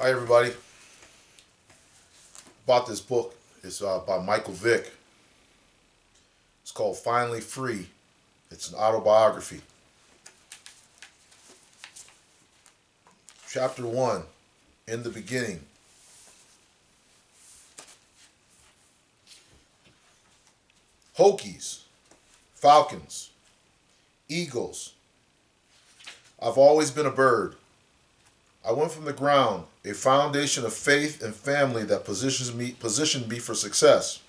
Hi, everybody. Bought this book. It's by Michael Vick. It's called Finally Free. It's an autobiography. Chapter 1, In the Beginning. Hokies, Falcons, Eagles. I've always been a bird. I went from the ground, a foundation of faith and family that positioned me for success,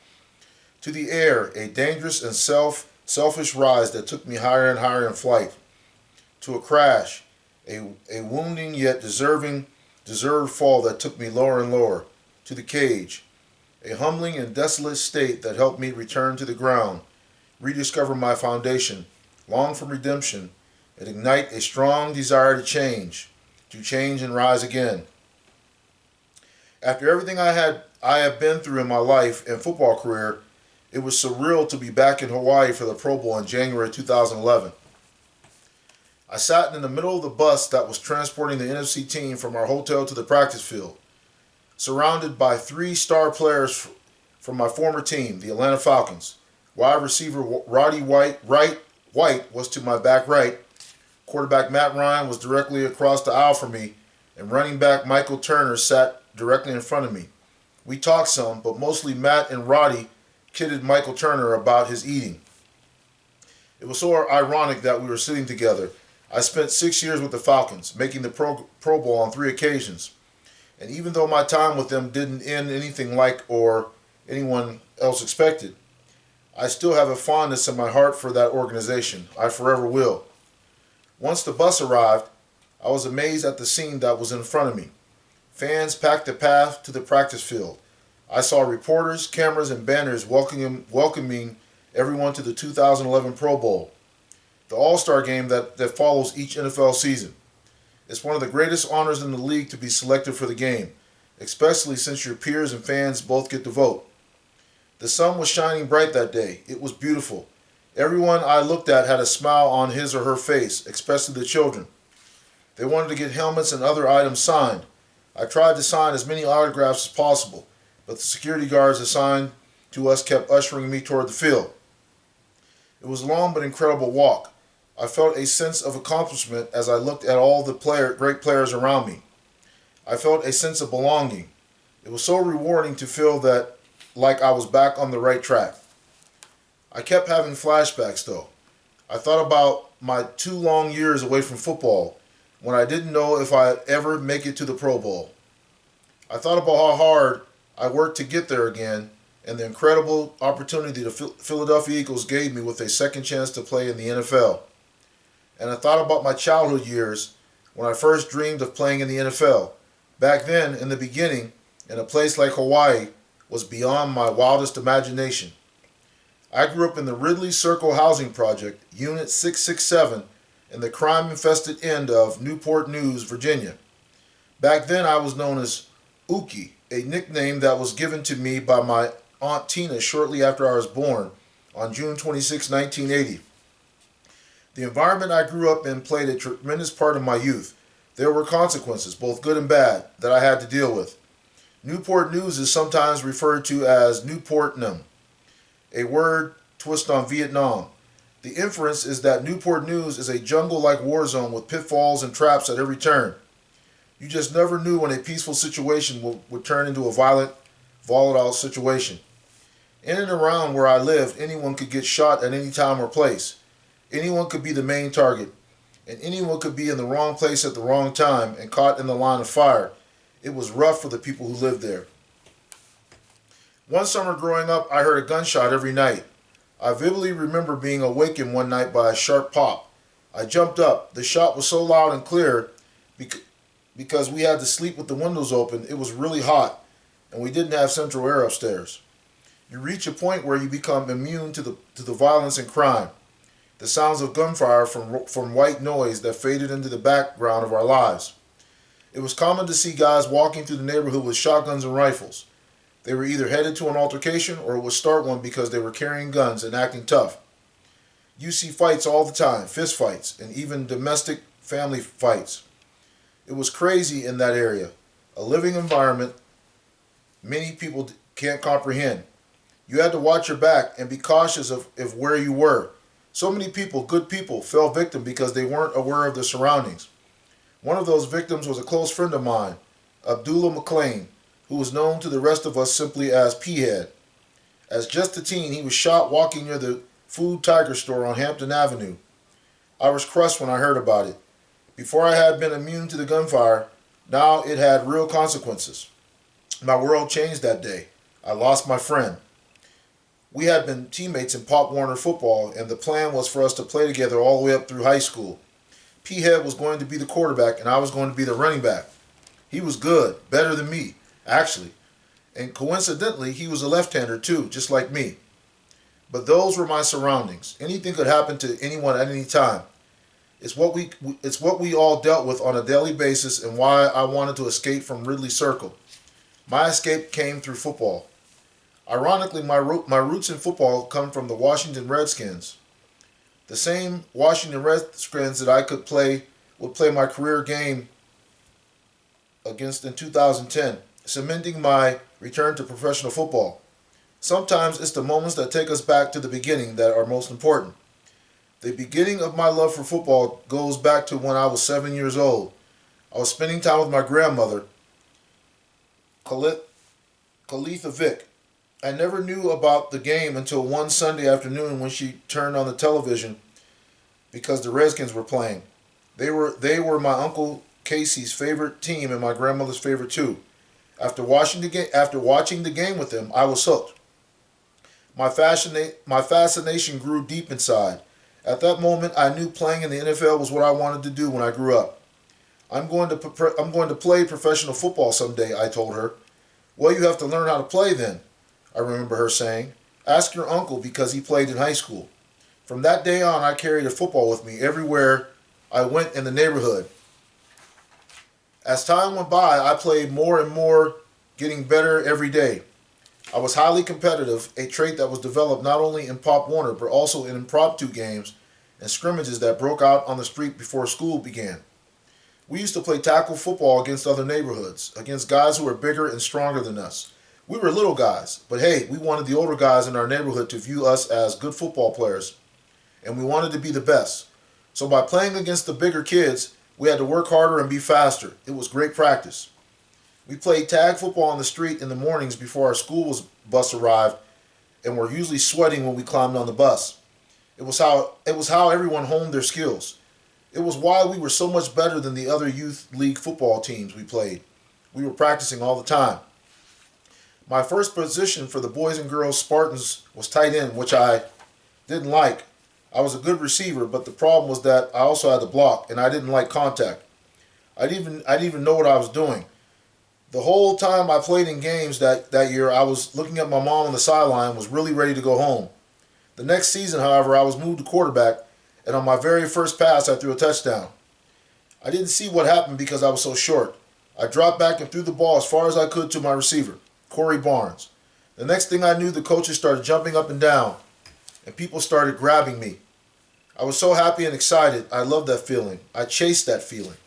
to the air, a dangerous and selfish rise that took me higher and higher in flight, to a crash, a wounding yet deserved fall that took me lower and lower, to the cage, a humbling and desolate state that helped me return to the ground, rediscover my foundation, long for redemption, and ignite a strong desire to change and rise again. After everything I have been through in my life and football career, it was surreal to be back in Hawaii for the Pro Bowl in January 2011. I sat in the middle of the bus that was transporting the NFC team from our hotel to the practice field, surrounded by three star players from my former team, the Atlanta Falcons. Wide receiver Roddy White was to my back right. Quarterback Matt Ryan was directly across the aisle from me, and running back Michael Turner sat directly in front of me. We talked some, but mostly Matt and Roddy kidded Michael Turner about his eating. It was so ironic that we were sitting together. I spent 6 years with the Falcons, making the Pro Bowl on 3 occasions. And even though my time with them didn't end anything like or anyone else expected, I still have a fondness in my heart for that organization. I forever will. Once the bus arrived, I was amazed at the scene that was in front of me. Fans packed the path to the practice field. I saw reporters, cameras, and banners welcoming everyone to the 2011 Pro Bowl, the All-Star game that follows each NFL season. It's one of the greatest honors in the league to be selected for the game, especially since your peers and fans both get to vote. The sun was shining bright that day. It was beautiful. Everyone I looked at had a smile on his or her face, especially the children. They wanted to get helmets and other items signed. I tried to sign as many autographs as possible, but the security guards assigned to us kept ushering me toward the field. It was a long but incredible walk. I felt a sense of accomplishment as I looked at all the great players around me. I felt a sense of belonging. It was so rewarding to feel that like I was back on the right track. I kept having flashbacks though. I thought about my 2 long years away from football when I didn't know if I'd ever make it to the Pro Bowl. I thought about how hard I worked to get there again and the incredible opportunity the Philadelphia Eagles gave me with a second chance to play in the NFL. And I thought about my childhood years when I first dreamed of playing in the NFL. Back then, in the beginning, in a place like Hawaii, was beyond my wildest imagination. I grew up in the Ridley Circle Housing Project, Unit 667, in the crime-infested end of Newport News, Virginia. Back then, I was known as Uki, a nickname that was given to me by my Aunt Tina shortly after I was born on June 26, 1980. The environment I grew up in played a tremendous part in my youth. There were consequences, both good and bad, that I had to deal with. Newport News is sometimes referred to as Newportnum, a word twist on Vietnam. The inference is that Newport News is a jungle-like war zone with pitfalls and traps at every turn. You just never knew when a peaceful situation would turn into a violent, volatile situation. In and around where I lived, anyone could get shot at any time or place. Anyone could be the main target, and anyone could be in the wrong place at the wrong time and caught in the line of fire. It was rough for the people who lived there. One summer growing up, I heard a gunshot every night. I vividly remember being awakened one night by a sharp pop. I jumped up. The shot was so loud and clear because we had to sleep with the windows open. It was really hot, and we didn't have central air upstairs. You reach a point where you become immune to the violence and crime, the sounds of gunfire from white noise that faded into the background of our lives. It was common to see guys walking through the neighborhood with shotguns and rifles. They were either headed to an altercation or would start one because they were carrying guns and acting tough. You see fights all the time, fist fights, and even domestic family fights. It was crazy in that area. a living environment many people can't comprehend. You had to watch your back and be cautious of where you were. So many people, good people, fell victim because they weren't aware of their surroundings. One of those victims was a close friend of mine, Abdullah McLean, who was known to the rest of us simply as P-Head. As just a teen, he was shot walking near the Food Tiger store on Hampton Avenue. I was crushed when I heard about it. Before I had been immune to the gunfire, now it had real consequences. My world changed that day. I lost my friend. We had been teammates in Pop Warner football, and the plan was for us to play together all the way up through high school. P-Head was going to be the quarterback, and I was going to be the running back. He was good, better than me, actually. And coincidentally, he was a left-hander too, just like me. But those were my surroundings. Anything could happen to anyone at any time. It's what we all dealt with on a daily basis, and why I wanted to escape from Ridley Circle. My escape came through football. Ironically, my roots in football come from the Washington Redskins. The same Washington Redskins that would play my career game against in 2010, cementing my return to professional football. Sometimes it's the moments that take us back to the beginning that are most important. The beginning of my love for football goes back to when I was 7 years old. I was spending time with my grandmother, Mike Vick. I never knew about the game until one Sunday afternoon when she turned on the television because the Redskins were playing. They were my Uncle Casey's favorite team and my grandmother's favorite too. After watching the game with them, I was hooked. My fascination grew deep inside. At that moment, I knew playing in the NFL was what I wanted to do when I grew up. I'm going to play professional football someday, I told her. Well, you have to learn how to play then, I remember her saying. Ask your uncle because he played in high school. From that day on, I carried a football with me everywhere I went in the neighborhood. As time went by, I played more and more, getting better every day. I was highly competitive, a trait that was developed not only in Pop Warner, but also in impromptu games and scrimmages that broke out on the street before school began. We used to play tackle football against other neighborhoods, against guys who were bigger and stronger than us. We were little guys, but hey, we wanted the older guys in our neighborhood to view us as good football players, and we wanted to be the best. So by playing against the bigger kids, we had to work harder and be faster. It was great practice. We played tag football on the street in the mornings before our school bus arrived, and were usually sweating when we climbed on the bus. It was how everyone honed their skills. It was why we were so much better than the other youth league football teams we played. We were practicing all the time. My first position for the boys and girls Spartans was tight end, which I didn't like. I was a good receiver, but the problem was that I also had to block, and I didn't like contact. I didn't even know what I was doing. The whole time I played in games that year, I was looking at my mom on the sideline, was really ready to go home. The next season, however, I was moved to quarterback, and on my very first pass, I threw a touchdown. I didn't see what happened because I was so short. I dropped back and threw the ball as far as I could to my receiver, Corey Barnes. The next thing I knew, the coaches started jumping up and down, and people started grabbing me. I was so happy and excited. I loved that feeling. I chased that feeling.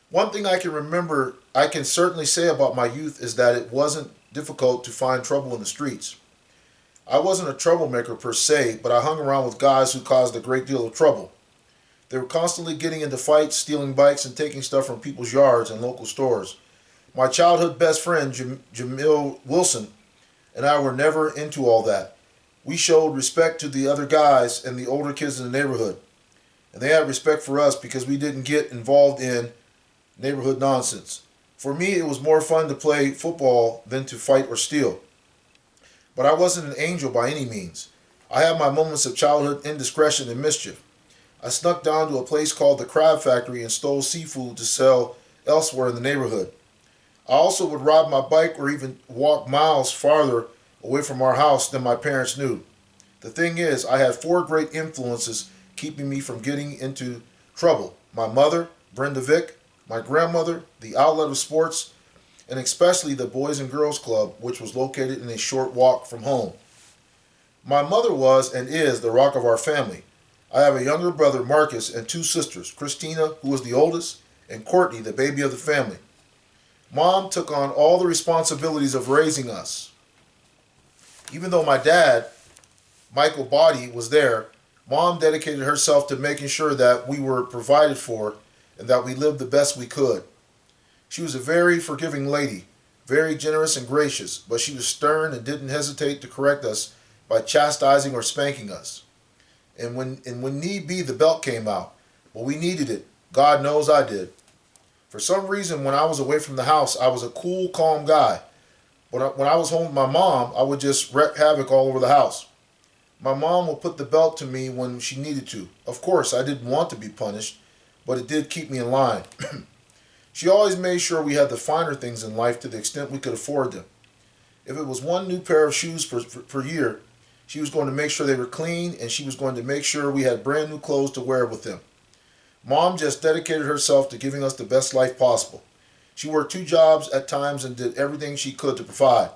One thing I can certainly say about my youth is that it wasn't difficult to find trouble in the streets. I wasn't a troublemaker per se, but I hung around with guys who caused a great deal of trouble. They were constantly getting into fights, stealing bikes, and taking stuff from people's yards and local stores. My childhood best friend, Jamil Wilson, and I were never into all that. We showed respect to the other guys and the older kids in the neighborhood. And they had respect for us because we didn't get involved in neighborhood nonsense. For me, it was more fun to play football than to fight or steal. But I wasn't an angel by any means. I had my moments of childhood indiscretion and mischief. I snuck down to a place called the Crab Factory and stole seafood to sell elsewhere in the neighborhood. I also would ride my bike or even walk miles farther away from our house than my parents knew. The thing is, I had 4 great influences keeping me from getting into trouble. My mother, Brenda Vick, my grandmother, the outlet of sports, and especially the Boys and Girls Club, which was located in a short walk from home. My mother was and is the rock of our family. I have a younger brother, Marcus, and 2 sisters, Christina, who is the oldest, and Courtney, the baby of the family. Mom took on all the responsibilities of raising us. Even though my dad, Michael Body, was there, Mom dedicated herself to making sure that we were provided for and that we lived the best we could. She was a very forgiving lady, very generous and gracious, but she was stern and didn't hesitate to correct us by chastising or spanking us. And when need be, the belt came out. Well, we needed it. God knows I did. For some reason, when I was away from the house, I was a cool, calm guy. But when I was home with my mom, I would just wreak havoc all over the house. My mom would put the belt to me when she needed to. Of course, I didn't want to be punished, but it did keep me in line. She always made sure we had the finer things in life to the extent we could afford them. If it was one new pair of shoes per year, she was going to make sure they were clean, and she was going to make sure we had brand new clothes to wear with them. Mom just dedicated herself to giving us the best life possible. She worked 2 jobs at times and did everything she could to provide.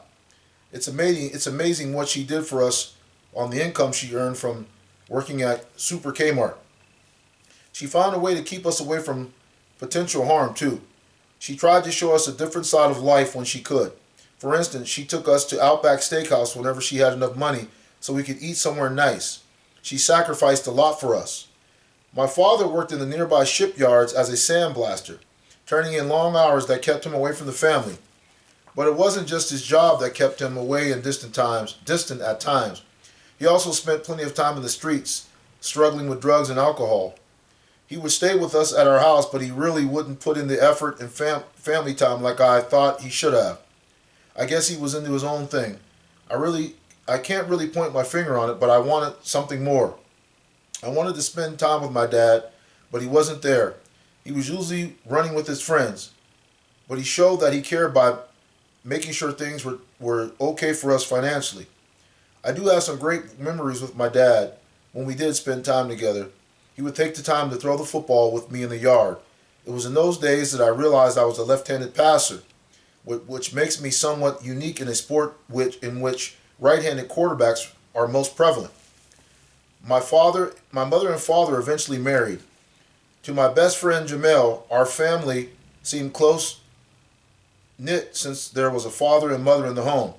It's amazing what she did for us on the income she earned from working at Super Kmart. She found a way to keep us away from potential harm too. She tried to show us a different side of life when she could. For instance, she took us to Outback Steakhouse whenever she had enough money so we could eat somewhere nice. She sacrificed a lot for us. My father worked in the nearby shipyards as a sandblaster, turning in long hours that kept him away from the family. But it wasn't just his job that kept him away in distant at times. He also spent plenty of time in the streets, struggling with drugs and alcohol. He would stay with us at our house, but he really wouldn't put in the effort and family time like I thought he should have. I guess he was into his own thing. I can't really point my finger on it, but I wanted something more. I wanted to spend time with my dad, but he wasn't there. He was usually running with his friends, but he showed that he cared by making sure things were okay for us financially. I do have some great memories with my dad when we did spend time together. He would take the time to throw the football with me in the yard. It was in those days that I realized I was a left-handed passer, which makes me somewhat unique in a sport in which right-handed quarterbacks are most prevalent. My mother and father eventually married. To my best friend Jamel, our family seemed close-knit since there was a father and mother in the home.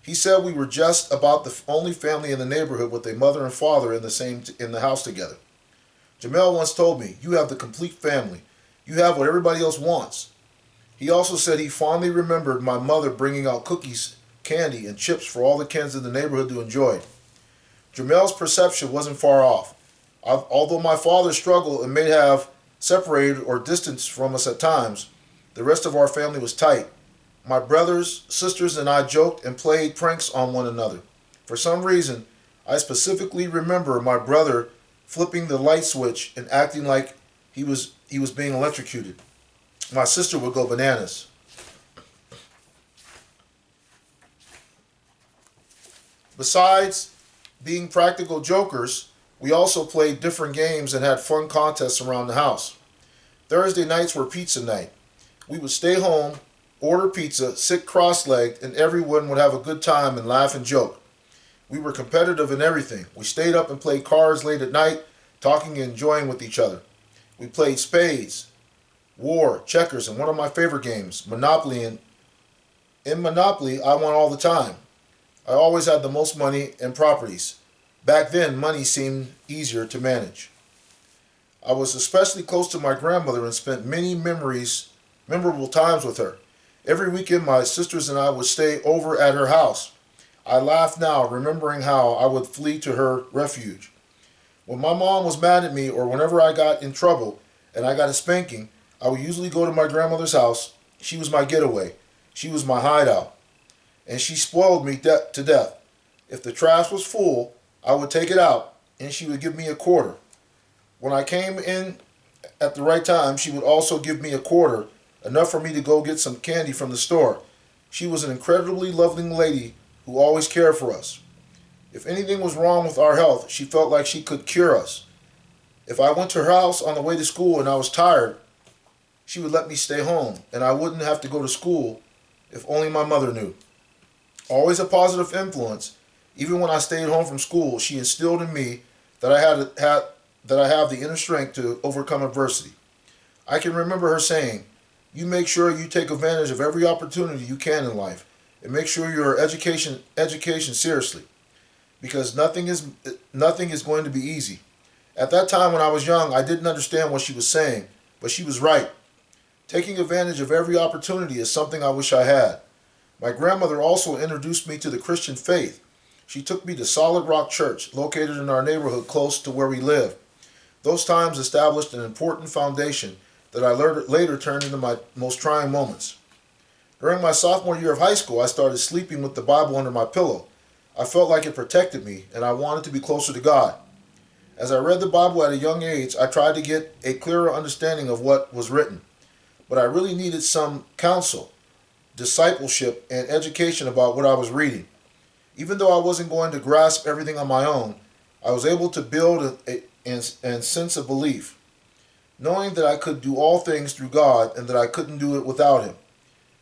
He said we were just about the only family in the neighborhood with a mother and father in the house together. Jamel once told me, "You have the complete family. You have what everybody else wants." He also said he fondly remembered my mother bringing out cookies, candy, and chips for all the kids in the neighborhood to enjoy. Jamel's perception wasn't far off. Although my father struggled and may have separated or distanced from us at times, the rest of our family was tight. My brothers, sisters, and I joked and played pranks on one another. For some reason, I specifically remember my brother flipping the light switch and acting like he was being electrocuted. My sister would go bananas. Besides being practical jokers, we also played different games and had fun contests around the house. Thursday nights were pizza night. We would stay home, order pizza, sit cross-legged, and everyone would have a good time and laugh and joke. We were competitive in everything. We stayed up and played cards late at night, talking and enjoying with each other. We played spades, war, checkers, and one of my favorite games, Monopoly. And in Monopoly, I won all the time. I always had the most money and properties. Back then, money seemed easier to manage. I was especially close to my grandmother and spent many memorable times with her. Every weekend, my sisters and I would stay over at her house. I laugh now, remembering how I would flee to her refuge. When my mom was mad at me or whenever I got in trouble and I got a spanking, I would usually go to my grandmother's house. She was my getaway. She was my hideout. And she spoiled me to death. If the trash was full, I would take it out and she would give me a quarter. When I came in at the right time, she would also give me a quarter, enough for me to go get some candy from the store. She was an incredibly loving lady who always cared for us. If anything was wrong with our health, she felt like she could cure us. If I went to her house on the way to school and I was tired, she would let me stay home and I wouldn't have to go to school if only my mother knew. Always a positive influence. Even when I stayed home from school, she instilled in me that I have the inner strength to overcome adversity. I can remember her saying, You make sure you take advantage of every opportunity you can in life, and make sure your education seriously, because nothing is going to be easy. At that time when I was young, I didn't understand what she was saying, but she was right. Taking advantage of every opportunity is something I wish I had. My grandmother also introduced me to the Christian faith. She took me to Solid Rock Church, located in our neighborhood close to where we live. Those times established an important foundation that I later turned into my most trying moments. During my sophomore year of high school, I started sleeping with the Bible under my pillow. I felt like it protected me, and I wanted to be closer to God. As I read the Bible at a young age, I tried to get a clearer understanding of what was written. But I really needed some counsel, discipleship, and education about what I was reading. Even though I wasn't going to grasp everything on my own, I was able to build a sense of belief, knowing that I could do all things through God and that I couldn't do it without Him.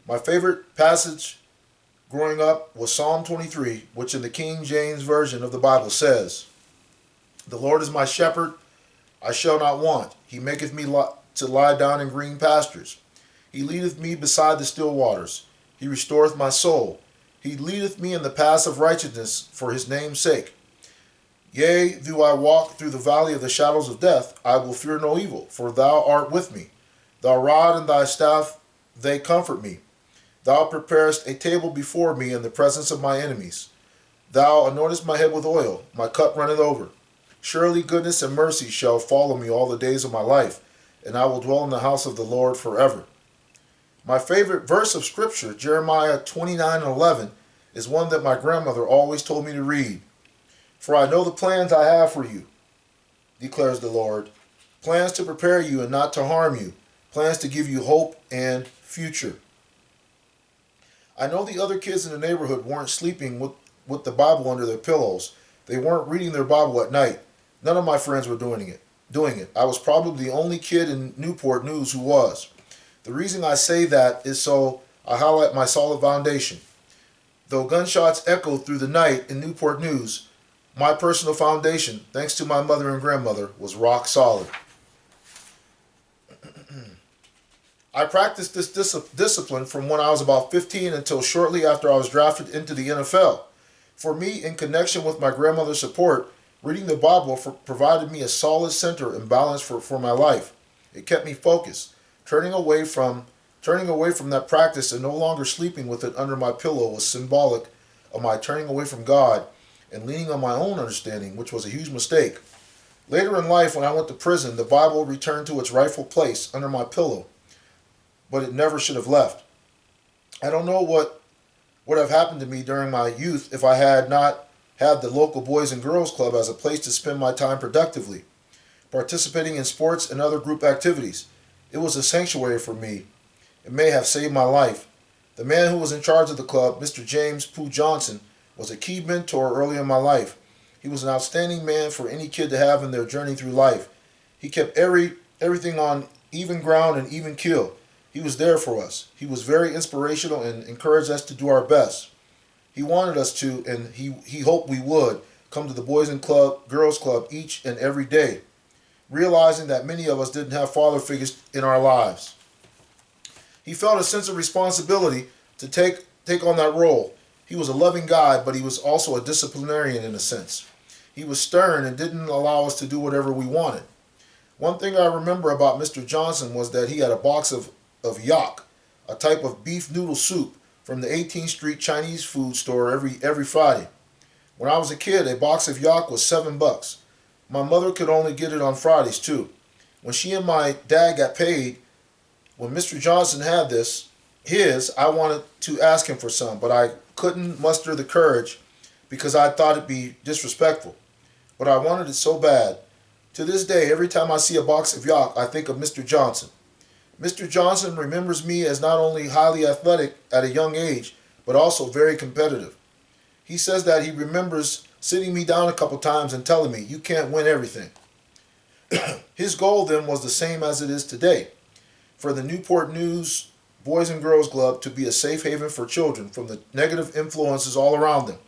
My favorite passage growing up was Psalm 23, which in the King James Version of the Bible says, "The Lord is my shepherd, I shall not want. He maketh me to lie down in green pastures. He leadeth me beside the still waters. He restoreth my soul. He leadeth me in the paths of righteousness for his name's sake. Yea, though I walk through the valley of the shadows of death, I will fear no evil, for thou art with me. Thy rod and thy staff, they comfort me. Thou preparest a table before me in the presence of my enemies. Thou anointest my head with oil, my cup runneth over. Surely goodness and mercy shall follow me all the days of my life, and I will dwell in the house of the Lord forever." My favorite verse of Scripture, Jeremiah 29:11, is one that my grandmother always told me to read. "For I know the plans I have for you, declares the Lord, plans to prepare you and not to harm you, plans to give you hope and future." I know the other kids in the neighborhood weren't sleeping with the Bible under their pillows. They weren't reading their Bible at night. None of my friends were doing it. I was probably the only kid in Newport News who was. The reason I say that is so I highlight my solid foundation. Though gunshots echoed through the night in Newport News, my personal foundation, thanks to my mother and grandmother, was rock solid. I practiced this discipline from when I was about 15 until shortly after I was drafted into the NFL. For me, in connection with my grandmother's support, reading the Bible provided me a solid center and balance for my life. It kept me focused. Turning away from that practice and no longer sleeping with it under my pillow was symbolic of my turning away from God and leaning on my own understanding, which was a huge mistake. Later in life, when I went to prison, the Bible returned to its rightful place under my pillow, but it never should have left. I don't know what would have happened to me during my youth if I had not had the local Boys and Girls Club as a place to spend my time productively, participating in sports and other group activities. It was a sanctuary for me. It may have saved my life. The man who was in charge of the club, Mr. James Pooh Johnson, was a key mentor early in my life. He was an outstanding man for any kid to have in their journey through life. He kept everything on even ground and even keel. He was there for us. He was very inspirational and encouraged us to do our best. He wanted us to, and he hoped we would, come to the Boys and Girls Club each and every day, realizing that many of us didn't have father figures in our lives. He felt a sense of responsibility to take on that role. He was a loving guy, but he was also a disciplinarian in a sense. He was stern and didn't allow us to do whatever we wanted. One thing I remember about Mr. Johnson was that he had a box of yak, a type of beef noodle soup from the 18th Street Chinese food store every Friday. When I was a kid, a box of yak was $7. My mother could only get it on Fridays too. When she and my dad got paid, when Mr. Johnson had I wanted to ask him for some, but I couldn't muster the courage because I thought it'd be disrespectful. But I wanted it so bad. To this day, every time I see a box of yak, I think of Mr. Johnson. Mr. Johnson remembers me as not only highly athletic at a young age, but also very competitive. He says that he remembers sitting me down a couple times and telling me, "You can't win everything." His goal then was the same as it is today, for the Newport News Boys and Girls Club to be a safe haven for children from the negative influences all around them.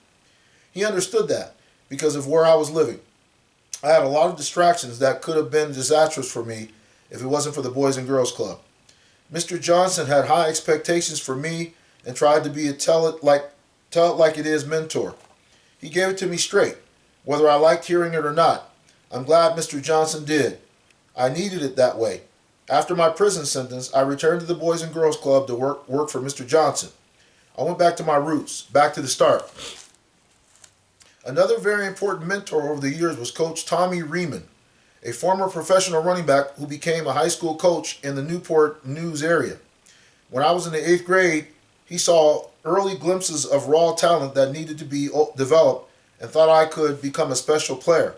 He understood that because of where I was living. I had a lot of distractions that could have been disastrous for me if it wasn't for the Boys and Girls Club. Mr. Johnson had high expectations for me and tried to be a tell it like it is mentor. He gave it to me straight, whether I liked hearing it or not. I'm glad Mr. Johnson did. I needed it that way. After my prison sentence, I returned to the Boys and Girls Club to work for Mr. Johnson. I went back to my roots, back to the start. Another very important mentor over the years was Coach Tommy Riemann, a former professional running back who became a high school coach in the Newport News area. When I was in the 8th grade, he saw early glimpses of raw talent that needed to be developed and thought I could become a special player.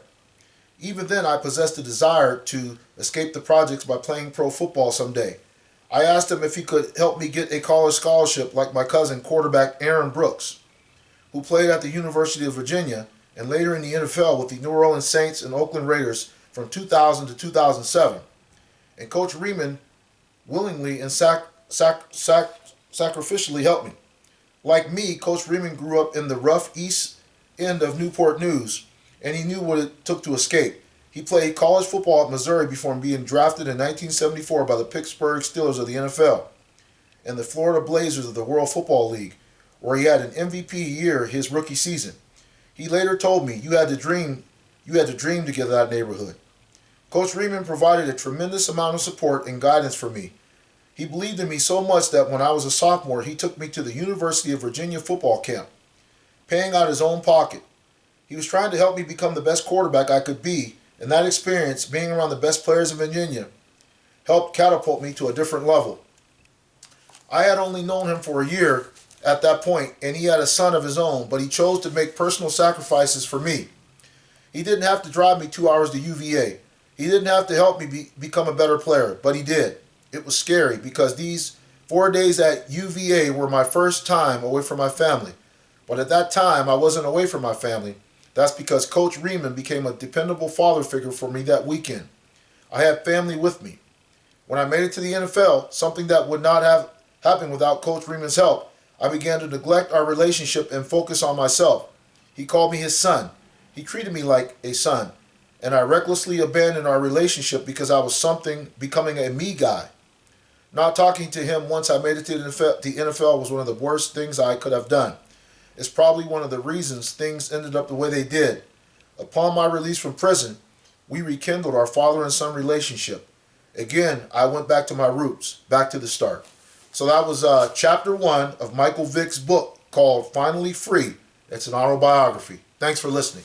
Even then, I possessed a desire to escape the projects by playing pro football someday. I asked him if he could help me get a college scholarship like my cousin quarterback Aaron Brooks, who played at the University of Virginia and later in the NFL with the New Orleans Saints and Oakland Raiders from 2000 to 2007. And Coach Riemann willingly and sacrificially helped me. Like me, Coach Riemann grew up in the rough east end of Newport News, and he knew what it took to escape. He played college football at Missouri before being drafted in 1974 by the Pittsburgh Steelers of the NFL and the Florida Blazers of the World Football League, where he had an MVP year his rookie season. He later told me, you had to dream to get to that neighborhood. Coach Riemann provided a tremendous amount of support and guidance for me. He believed in me so much that when I was a sophomore, he took me to the University of Virginia football camp, paying out his own pocket. He was trying to help me become the best quarterback I could be, and that experience, being around the best players in Virginia, helped catapult me to a different level. I had only known him for a year at that point, and he had a son of his own, but he chose to make personal sacrifices for me. He didn't have to drive me 2 hours to UVA. He didn't have to help me become a better player, but he did. It was scary because these 4 days at UVA were my first time away from my family. But at that time, I wasn't away from my family. That's because Coach Riemann became a dependable father figure for me that weekend. I had family with me. When I made it to the NFL, something that would not have happened without Coach Riemann's help, I began to neglect our relationship and focus on myself. He called me his son. He treated me like a son. And I recklessly abandoned our relationship because I was becoming a me guy. Not talking to him once I made it to the NFL was one of the worst things I could have done. It's probably one of the reasons things ended up the way they did. Upon my release from prison, we rekindled our father and son relationship. Again, I went back to my roots, back to the start. So that was chapter 1 of Michael Vick's book called Finally Free. It's an autobiography. Thanks for listening.